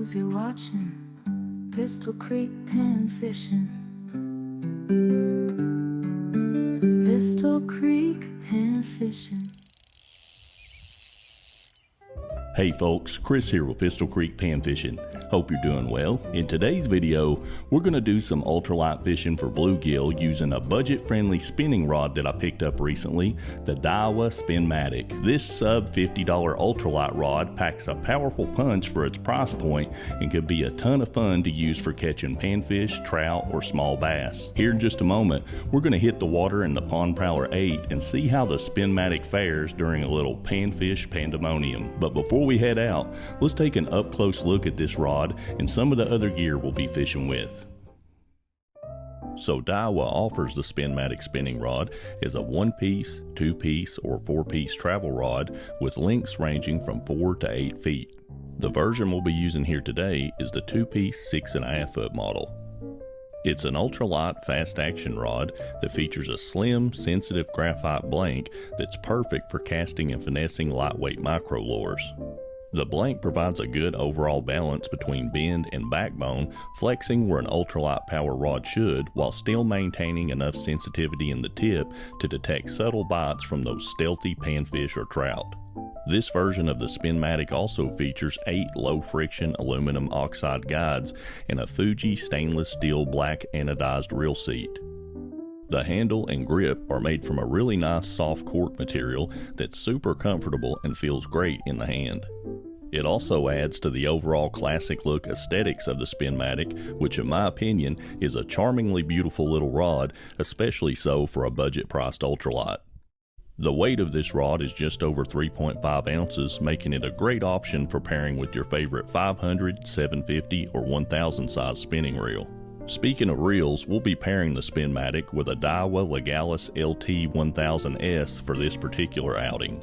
videos you're watching. Pistol Creek pan fishing. Pistol Creek pan fishing. Hey folks, Chris here with Pistol Creek Pan Fishing. Hope you're doing well. In today's video, we're going to do some ultralight fishing for bluegill using a budget-friendly spinning rod that I picked up recently, the Daiwa Spinmatic. This sub $50 ultralight rod packs a powerful punch for its price point and could be a ton of fun to use for catching panfish, trout, or small bass. Here in just a moment, we're going to hit the water in the Pond Prowler 8 and see how the Spinmatic fares during a little panfish pandemonium. But before we head out, let's take an up-close look at this rod and some of the other gear we'll be fishing with. So Daiwa offers the Spinmatic spinning rod as a 1-piece, 2-piece, or 4-piece travel rod with lengths ranging from 4 to 8 feet. The version we'll be using here today is the 2-piece 6.5 foot model. It's an ultralight fast action rod that features a slim, sensitive graphite blank that's perfect for casting and finessing lightweight micro lures. The blank provides a good overall balance between bend and backbone, flexing where an ultralight power rod should, while still maintaining enough sensitivity in the tip to detect subtle bites from those stealthy panfish or trout. This version of the Spinmatic also features 8 low-friction aluminum oxide guides and a Fuji stainless steel black anodized reel seat. The handle and grip are made from a really nice soft cork material that's super comfortable and feels great in the hand. It also adds to the overall classic look aesthetics of the Spinmatic, which in my opinion is a charmingly beautiful little rod, especially so for a budget-priced ultralight. The weight of this rod is just over 3.5 ounces, making it a great option for pairing with your favorite 500, 750, or 1000 size spinning reel. Speaking of reels, we'll be pairing the Spinmatic with a Daiwa Legalis LT 1000S for this particular outing.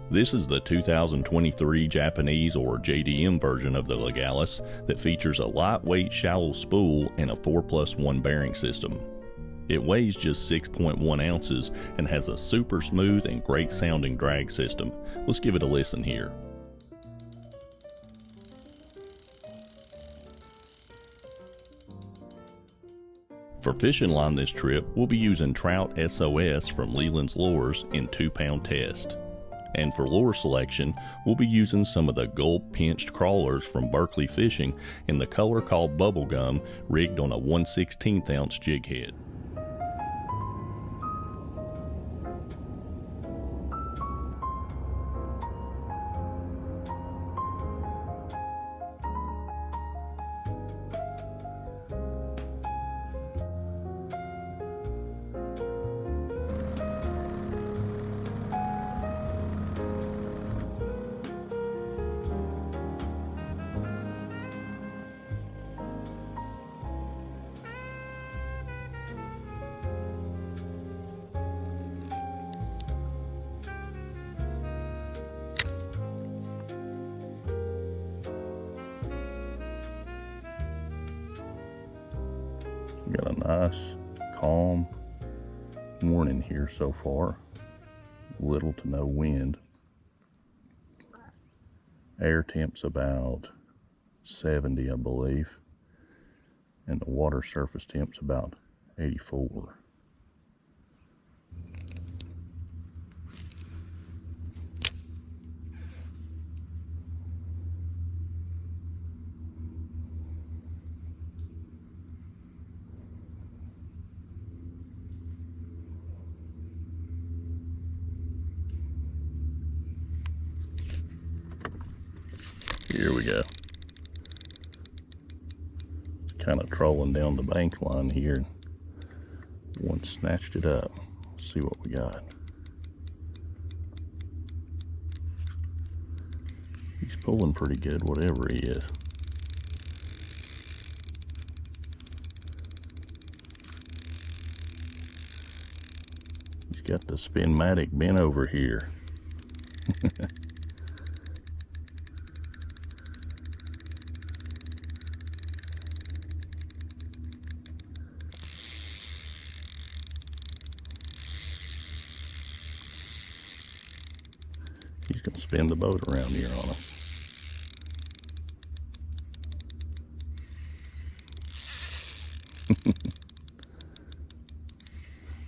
This is the 2023 Japanese or JDM version of the Legalis that features a lightweight shallow spool and a 4+1 bearing system. It weighs just 6.1 ounces and has a super smooth and great sounding drag system. Let's give it a listen here. For fishing line this trip, we'll be using Trout SOS from Leland's Lures in 2-pound test. And for lure selection, we'll be using some of the Gulp pinched crawlers from Berkeley Fishing in the color called Bubblegum, rigged on a 1/16 ounce jig head. Got a nice, calm morning here so far. Little to no wind. Air temp's about 70, I believe. And the water surface temp's about 84. Here we go. Kind of trolling down the bank line here. One snatched it up. Let's see what we got. He's pulling pretty good, whatever he is. He's got the Spinmatic bent over here. He's going to spin the boat around here on him.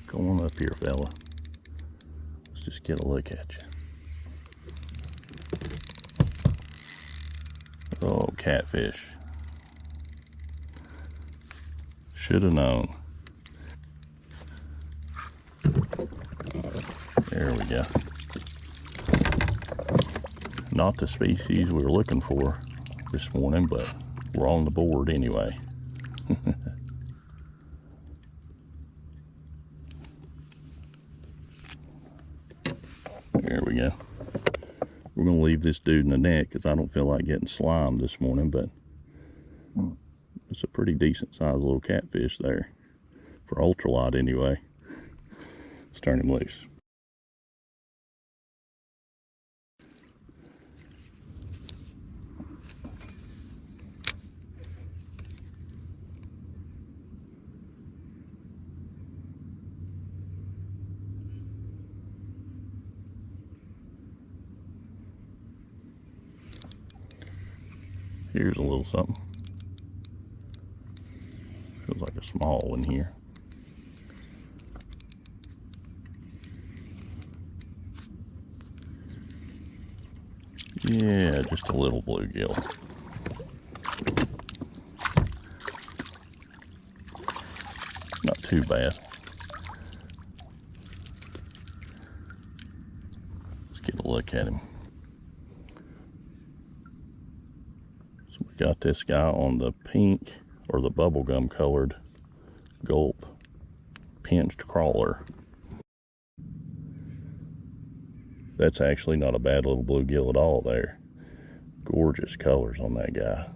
Come on up here, fella. Let's just get a look at you. Oh, catfish. Should have known. There we go. Not the species we were looking for this morning, but we're on the board anyway. There we go. We're going to leave this dude in the net because I don't feel like getting slimed this morning, but it's a pretty decent sized little catfish there. For ultralight anyway. Let's turn him loose. Here's a little something. Feels like a small one here. Yeah, just a little bluegill. Not too bad. Let's get a look at him. So we got this guy on the pink or the bubblegum colored gulp pinched crawler. That's actually not a bad little bluegill at all there. Gorgeous colors on that guy.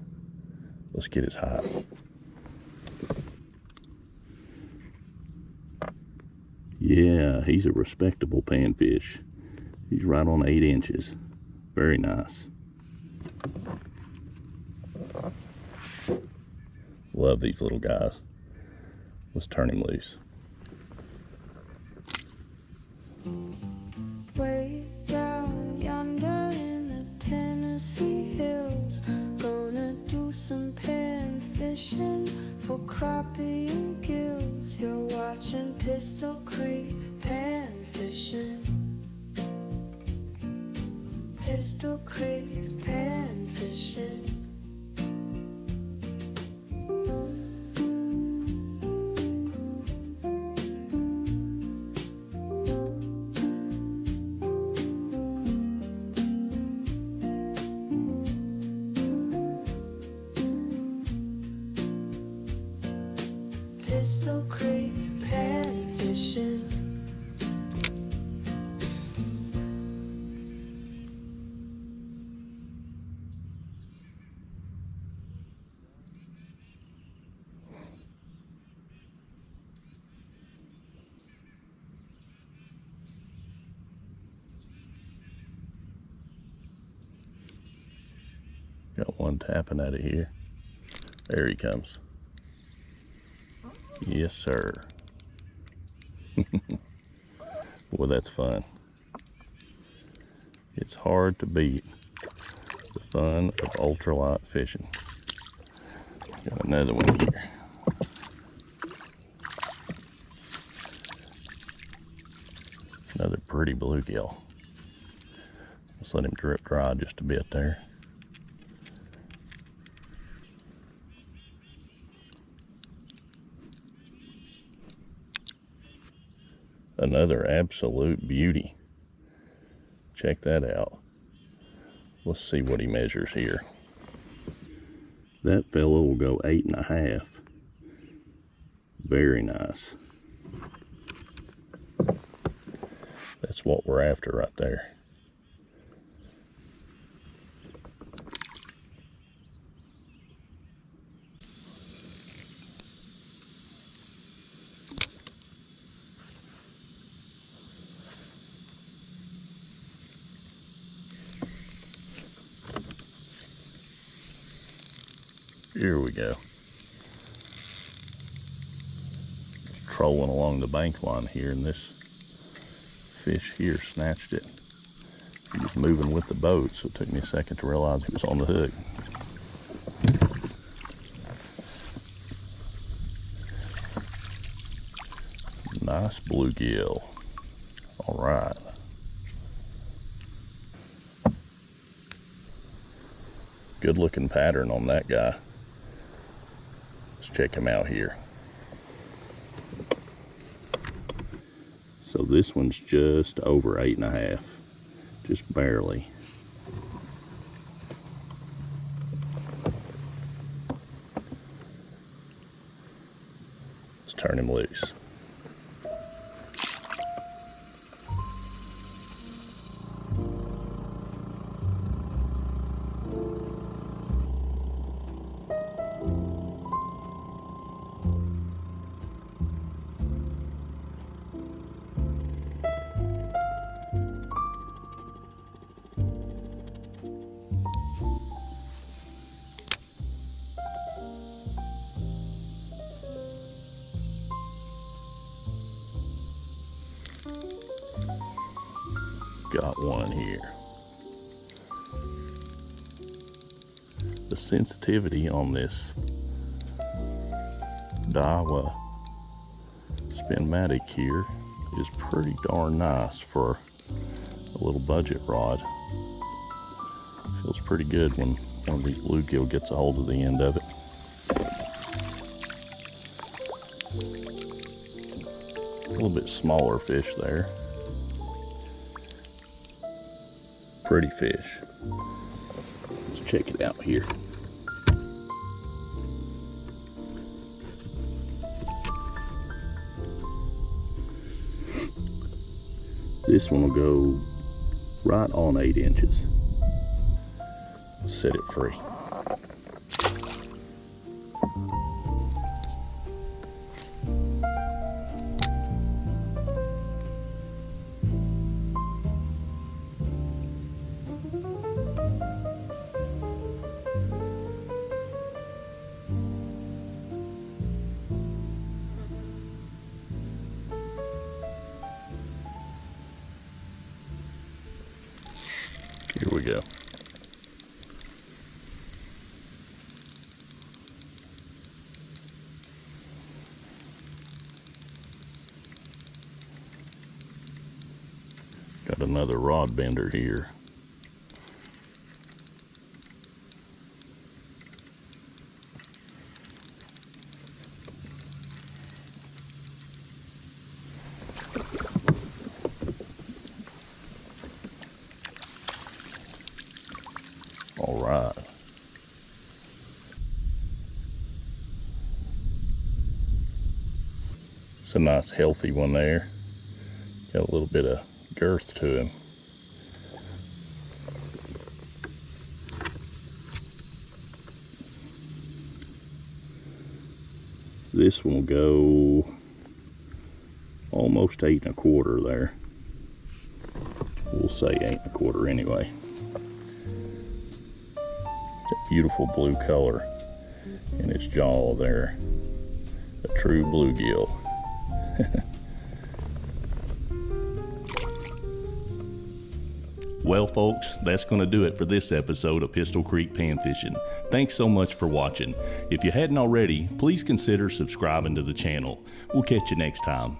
Let's get his height. Yeah, he's a respectable panfish. He's right on 8 inches. Very nice. Love these little guys. Let's turn him loose. Way down yonder in the Tennessee hills, gonna do some pan fishing for crappie and gills. You're watching Pistol Creek pan fishing. Pistol Creek pan fishing. Pistol Creek pan fishing. Got one tapping out of here. There he comes. Yes, sir. Boy, that's fun. It's hard to beat the fun of ultralight fishing. Got another one here. Another pretty bluegill. Let's let him drip dry just a bit there. Another absolute beauty. Check that out. Let's see what he measures here. That fellow will go 8.5. Very nice. That's what we're after right there. Here we go. Just trolling along the bank line here, and this fish here snatched it. He was moving with the boat, so it took me a second to realize he was on the hook. Nice bluegill. All right. Good looking pattern on that guy. Let's check him out here. So this one's just over 8.5, just barely. Let's turn him loose. Got one here. The sensitivity on this Daiwa Spinmatic here is pretty darn nice for a little budget rod. Feels pretty good when one of these bluegill gets a hold of the end of it. A little bit smaller fish there. Pretty fish. Let's check it out here. This one will go right on 8 inches. Set it free. Here we go. Got another rod bender here. All right. It's a nice healthy one there. Got a little bit of girth to him. This one will go almost 8 1/4 there. We'll say 8 1/4 anyway. That beautiful blue color in its jaw there. A true bluegill. Well, folks, that's going to do it for this episode of Pistol Creek Panfishing. Thanks so much for watching. If you hadn't already, please consider subscribing to the channel. We'll catch you next time.